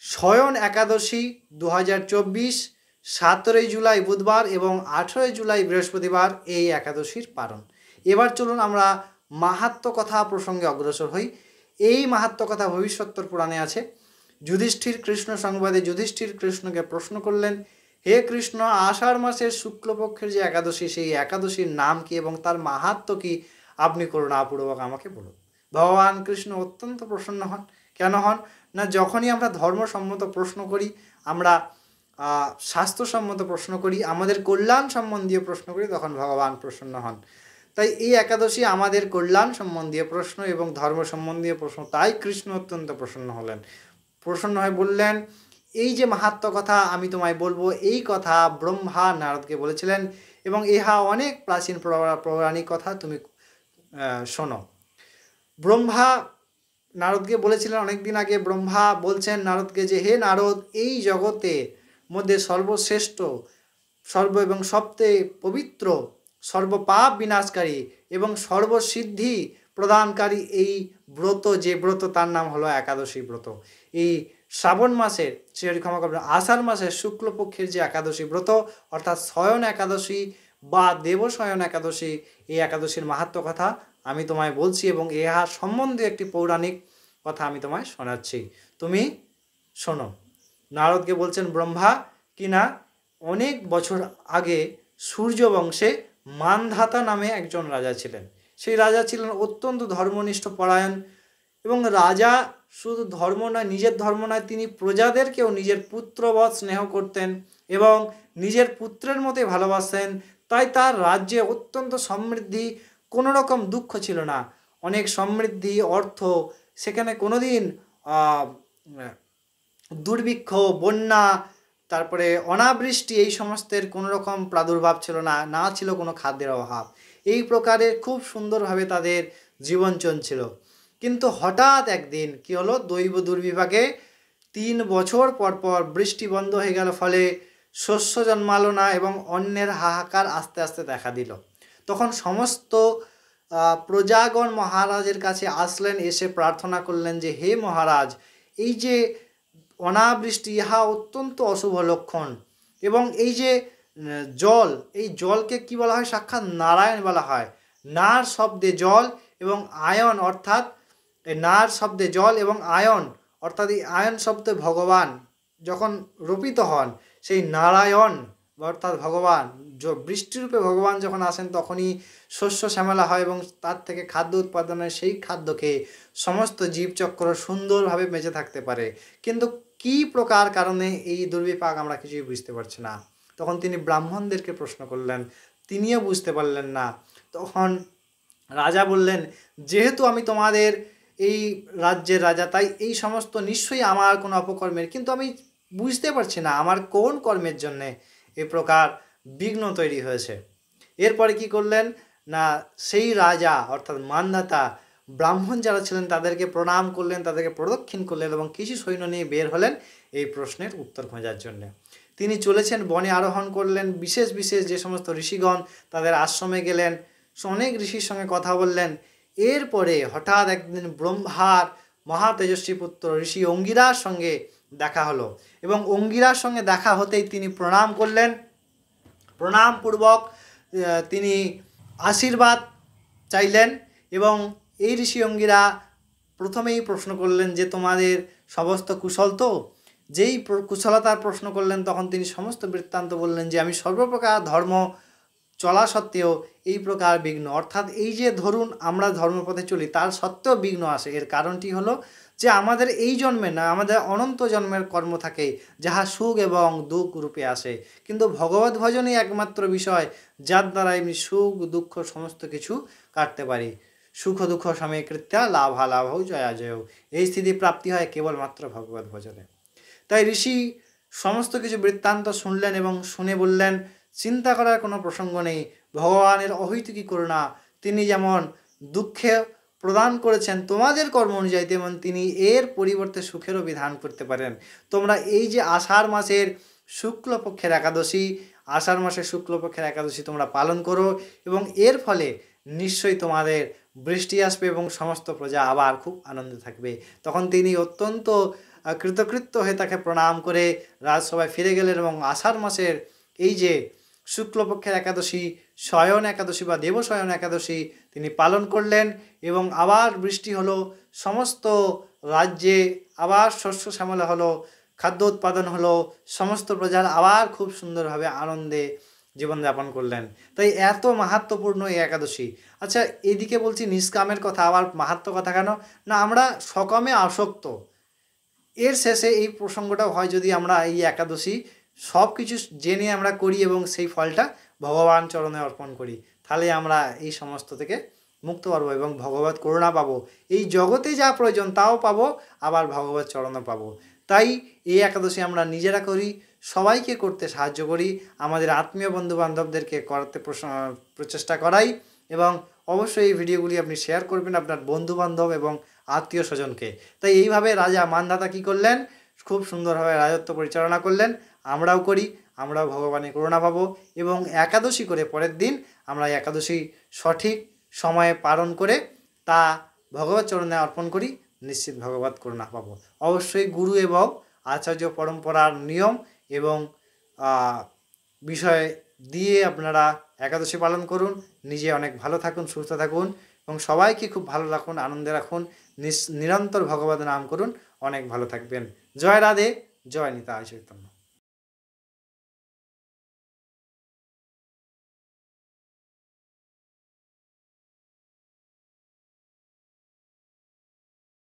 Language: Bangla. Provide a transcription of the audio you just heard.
শয়ন একাদশী 2024 17 জুলাই বুধবার এবং 18 জুলাই বৃহস্পতিবার এই একাদশীর পালন। এবার চলুন আমরা মাহাত্ম্য কথা প্রসঙ্গে অগ্রসর হই। এই মাহাত্ম্য কথা ভবিষ্যত্তর পুরাণে আছে। যুধিষ্ঠির কৃষ্ণ সংবাদে যুধিষ্ঠির কৃষ্ণকে প্রশ্ন করলেন, হে কৃষ্ণ, আষাঢ় মাসের শুক্লপক্ষের যে একাদশী, সেই একাদশীর নাম কি এবং তার মাহাত্ম্য কি, আপনি করুণাপূর্বক আমাকে বলুন। ভগবান কৃষ্ণ অত্যন্ত প্রসন্ন হন। কেন হন না, যখনই আমরা ধর্মসম্মত প্রশ্ন করি, আমরা স্বাস্থ্যসম্মত প্রশ্ন করি, আমাদের কল্যাণ সম্বন্ধীয় প্রশ্ন করি, তখন ভগবান প্রসন্ন হন। তাই এই একাদশী আমাদের কল্যাণ সম্বন্ধীয় প্রশ্ন এবং ধর্ম সম্বন্ধীয় প্রশ্ন, তাই কৃষ্ণ অত্যন্ত প্রসন্ন হলেন। প্রসন্ন হয়ে বললেন, এই যে মাহাত্ম্য কথা আমি তোমায় বলবো, এই কথা ব্রহ্মা নারদকে বলেছিলেন এবং ইহা অনেক প্রাচীন পৌরাণিক কথা, তুমি শোনো। ব্রহ্মা নারদকে বলেছিলেন অনেক দিন আগে। ব্রহ্মা বলছেন নারদকে যে, হে নারদ, এই জগতে মধ্যে সর্বশ্রেষ্ঠ এবং সবচেয়ে পবিত্র, সর্বপাপ বিনাশকারী এবং সর্বসিদ্ধি প্রদানকারী এই ব্রত, যে ব্রত তার নাম হলো একাদশী ব্রত। এই শ্রাবণ মাসের, ক্ষমা করবেন, আষাঢ় মাসের শুক্লপক্ষের যে একাদশী ব্রত, অর্থাৎ শয়ন একাদশী বা দেবশয়ন একাদশী, এই একাদশীর মাহাত্ম্য কথা আমি তোমায় বলছি এবং ইহা সম্বন্ধে একটি পৌরাণিক কথা আমি তোমায় শোনাচ্ছি, তুমি শোনো। নারদকে বলছেন ব্রহ্মা, কিনা অনেক বছর আগে সূর্য বংশে মানধাতা নামে একজন রাজা ছিলেন। সেই রাজা ছিলেন অত্যন্ত ধর্মনিষ্ঠ পরায়ণ এবং রাজা শুধু ধর্ম নয়, নিজের ধর্ম নয়, তিনি প্রজাদেরকেও নিজের পুত্রবৎ স্নেহ করতেন এবং নিজের পুত্রের মতোই ভালোবাসতেন। তাই তার রাজ্যে অত্যন্ত সমৃদ্ধি, কোনো রকম দুঃখ ছিল না, অনেক সমৃদ্ধি, অর্থ, সেখানে কোনোদিন দুর্ভিক্ষ, বন্যা, তারপরে অনাবৃষ্টি, এই সমস্তের কোনো রকম প্রাদুর্ভাব ছিল না, না ছিল কোনো খাদ্যের অভাব। এই প্রকারে খুব সুন্দরভাবে তাদের জীবন চলছিল। কিন্তু হঠাৎ একদিন কি হলো, দৈব দুর্বিপাকে 3 বছর পর পর বৃষ্টি বন্ধ হয়ে গেল, ফলে শস্য জন্মালো না এবং অন্যের হাহাকার আস্তে আস্তে দেখা দিল। তখন সমস্ত প্রজাগণ মহারাজের কাছে আসলেন, এসে প্রার্থনা করলেন যে, হে মহারাজ, এই যে অনাবৃষ্টি, ইহা অত্যন্ত অশুভ লক্ষণ এবং এই যে জল, এই জলকে কি বলা হয়, সাক্ষাৎ নারায়ণ বলা হয়। নার শব্দে জল এবং আয়ন, অর্থাৎ নার শব্দে জল এবং আয়ন, অর্থাৎ এই আয়ন শব্দে ভগবান যখন রূপিত হন, সেই নারায়ণ অর্থাৎ ভগবান, বৃষ্টিরূপে ভগবান যখন আসেন, তখনই শস্য শ্যামলা হয় এবং তার থেকে খাদ্য উৎপাদনের সেই খাদ্যকে সমস্ত জীবচক্র সুন্দরভাবে বেঁচে থাকতে পারে। কিন্তু কি প্রকার কারণে এই দুর্বিপাক আমরা কিছুই বুঝতে পারছি না। তখন তিনি ব্রাহ্মণদেরকে প্রশ্ন করলেন, তিনিও বুঝতে পারলেন না। তখন রাজা বললেন, যেহেতু আমি তোমাদের এই রাজ্যের রাজা, তাই এই সমস্ত নিশ্চয়ই আমার কোনো অপকর্মের, কিন্তু আমি বুঝতে পারছি না আমার কোন কর্মের জন্যে এ প্রকার বিঘ্ন তৈরি হয়েছে। এরপরে কি করলেন না, সেই রাজা অর্থাৎ মানধাতা ব্রাহ্মণ যারা ছিলেন তাদেরকে প্রণাম করলেন, তাদেরকে প্রদক্ষিণ করলেন এবং কিছু সৈন্য নিয়ে বের হলেন এই প্রশ্নের উত্তর খোঁজার জন্য। তিনি চলেছেন, বনে আরোহণ করলেন, বিশেষ বিশেষ যে সমস্ত ঋষিগণ তাদের আশ্রমে গেলেন, অনেক ঋষির সঙ্গে কথা বললেন। এরপরে হঠাৎ একদিন ব্রহ্মার মহা তেজস্বী পুত্র ঋষি অঙ্গিরার সঙ্গে দেখা হলো এবং অঙ্গিরার সঙ্গে দেখা হতেই তিনি প্রণাম করলেন। প্রণামপূর্বক তিনি আশীর্বাদ চাইলেন এবং এই ঋষি অঙ্গিরা প্রথমেই প্রশ্ন করলেন যে, তোমাদের সমস্ত কুশল তো? যেই কুশলতার প্রশ্ন করলেন, তখন তিনি সমস্ত বৃত্তান্ত বললেন যে, আমি সর্বপ্রকার ধর্ম চলা সত্ত্বেও এই প্রকার বিঘ্ন, অর্থাৎ এই যে ধরুন আমরা ধর্মপথে চলি, তার সত্ত্বেও বিঘ্ন আসে। এর কারণটি হলো যে আমাদের এই জন্মে না, আমাদের অনন্ত জন্মের কর্ম থাকে, যাহা সুখ এবং দুঃখ রূপে আসে। কিন্তু ভগবত ভজনই একমাত্র বিষয় যার দ্বারা আমি সুখ দুঃখ সমস্ত কিছু কাটতে পারি। সুখ দুঃখ সময়ে কৃত্যা লাভালাভ জয়া জয়, এই স্থিতি প্রাপ্তি হয় কেবলমাত্র ভগবত ভজনে। তাই ঋষি সমস্ত কিছু বৃত্তান্ত শুনলেন এবং শুনে বললেন, চিন্তা করার কোনো প্রসঙ্গ নেই, ভগবানের অহৈতুকী করুণা, তিনি যেমন দুঃখে প্রদান করেছেন তোমাদের কর্ম অনুযায়ী, তেমন তিনি এর পরিবর্তে সুখেরও বিধান করতে পারেন। তোমরা এই যে আষাঢ় মাসের শুক্লপক্ষের একাদশী, আষাঢ় মাসের শুক্লপক্ষের একাদশী তোমরা পালন করো এবং এর ফলে নিশ্চয়ই তোমাদের বৃষ্টি আসবে এবং সমস্ত প্রজা আবার খুব আনন্দে থাকবে। তখন তিনি অত্যন্ত কৃতকৃত্য হয়ে তাকে প্রণাম করে রাজসভায় ফিরে গেলেন এবং আষাঢ় মাসের এই যে শুক্লপক্ষের একাদশী শয়ন একাদশী বা দেবশয়ন একাদশী তিনি পালন করলেন এবং আবার বৃষ্টি হলো, সমস্ত রাজ্যে আবার শস্য শ্যামলা হলো, খাদ্য উৎপাদন হলো, সমস্ত প্রজার আবার খুব সুন্দরভাবে আনন্দে জীবনযাপন করলেন। তাই এত মাহাত্ম্যপূর্ণ এই একাদশী। আচ্ছা, এদিকে বলছি নিষ্কামের কথা, আবার মাহাত্ম্য কথা কেন না, আমরা সকামে আসক্ত। এর শেষে এই প্রসঙ্গটাও হয় যদি আমরা এই একাদশী সব কিছু জেনে আমরা করি এবং সেই ফলটা ভগবান চরণে অর্পণ করি, তাহলে আমরা এই সমস্ত থেকে মুক্ত পারবো এবং ভগবত করুণা পাবো। এই জগতে যা প্রয়োজন তাও পাবো, আবার ভগবত চরণও পাবো। তাই এই একাদশী আমরা নিজেরা করি, সবাইকে করতে সাহায্য করি, আমাদের আত্মীয় বন্ধু বান্ধবদেরকে করতে প্রচেষ্টা করাই এবং অবশ্যই এই ভিডিওগুলি আপনি শেয়ার করবেন আপনার বন্ধু বান্ধব এবং আত্মীয় স্বজনকে। তাই এইভাবে রাজা মান্ধাতা কী করলেন, খুব সুন্দরভাবে রাজত্ব পরিচালনা করলেন। আমরাও করি, আমরাও ভগবানের করুণা পাবো এবং একাদশী করে পরের দিন আমরা একাদশী সঠিক সময়ে পালন করে তা ভগবত চরণে অর্পণ করি, নিশ্চিত ভগবত করুণা পাবো। অবশ্যই গুরু এবং আচার্য পরম্পরার নিয়ম এবং বিষয় দিয়ে আপনারা একাদশী পালন করুন, নিজে অনেক ভালো থাকুন, সুস্থ থাকুন এবং সবাইকে খুব ভালো রাখুন, আনন্দে রাখুন, নিরন্তর ভগবত নাম করুন, অনেক ভালো থাকবেন। জয় রাধে, জয় নিতাই চৈতন্য।